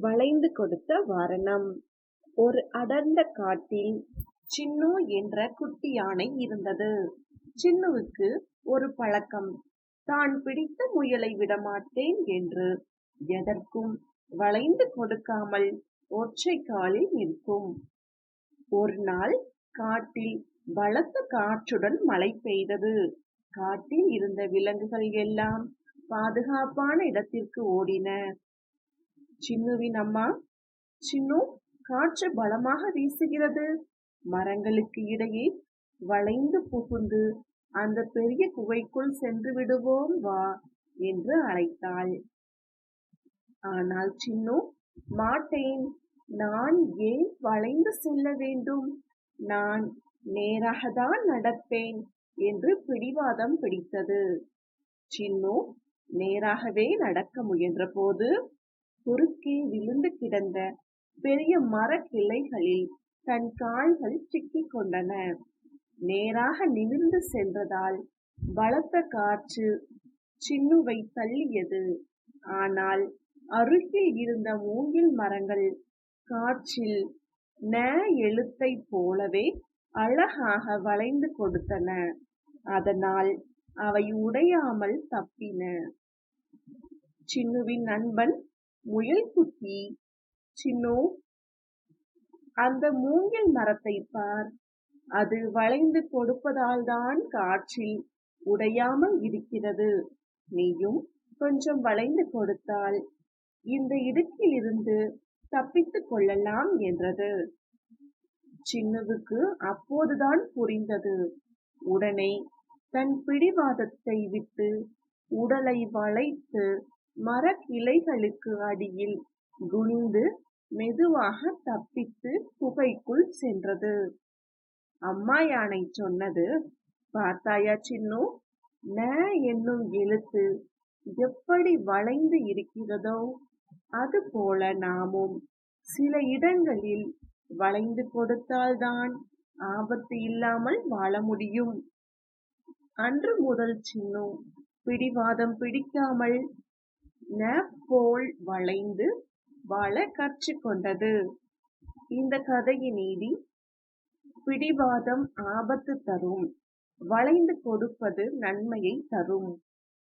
வளைந்து கொடுத்த வாரணம். ஒரு அடர்ந்த காட்டில் சின்னு என்ற குட்டி யானை இருந்தது. சின்னுவுக்கு ஒரு பழக்கம், தான் பிடித்த முயலை விடமாட்டேன் என்று எதற்கும் வளைந்து கொடுக்காமல் ஒற்றை காலில் நிற்கும். ஒரு நாள் காட்டில் பலத்த காற்றுடன் மழை பெய்தது. காட்டில் இருந்த விலங்குகள் எல்லாம் பாதுகாப்பான இடத்திற்கு ஓடின. சின்னுவின் அம்மா, சின்னு, காற்று பலமாக வீசுகிறது, மரங்களுக்கு இடையே வளைந்து புகுந்து அந்த பெரிய குகைக்குள் சென்று விடுவோம் வா என்று அழைத்தாள். ஆனால் சின்னு, மாட்டேன், நான் ஏன் வளைந்து செல்ல வேண்டும், நான் நேராகத்தான் நடப்பேன் என்று பிடிவாதம் பிடித்தது. சின்னு நேராகவே நடக்க முயன்ற போது குறுக்கே விழுந்து கிடந்த பெரிய மரக்கிளைகளில் தன் கால்கள் சிக்கிக் கொண்டன. நேராக நிமிர்ந்து சென்றதால் பலத்த காற்று சின்னுவை தள்ளியது. ஆனால் அருகில் இருந்த மூங்கில் மரங்கள் காற்றில் ந எழுத்தை போலவே அழகாக வளைந்து கொடுத்தன. அதனால் அவை உடையாமல் தப்பின. சின்னுவின் நண்பன் முயல் குட்டி, சின்னு, அந்த மூங்கில் மரத்தை பார், அது வளைந்து கொடுப்பதால்தான் காற்றில் உடையாமல் இருக்கிறது, நீயும் கொஞ்சம் வளைந்து கொடுத்தால் இந்த இடுக்கிலிருந்து தப்பித்துக் கொள்ளலாம் என்றது. சின்னுவுக்கு அப்போதுதான் புரிந்தது. உடனே தன் பிடிவாதத்தை விட்டு உடலை வளைத்து மரக்கிளைகளுக்கு அடியில் குனிந்து மெதுவாக தப்பித்து குகைக்குள் சென்றது. அம்மா யானை சொன்னது பார்த்தாயா சின்னு, ந என்னும் எழுத்து எப்படி வளைந்து இருக்கிறதோ அதுபோல நாமும் சில இடங்களில் வளைந்து கொடுத்தால்தான் ஆபத்து இல்லாமல் வாழ முடியும். அன்று முதல் சின்னு பிடிவாதம் பிடிக்காமல் ந போல் வளைந்து வாழ கற்றுக்கொண்டது. இந்த கதையின் நீதி: பிடிவாதம் ஆபத்து தரும், வளைந்து கொடுப்பது நன்மையை தரும்.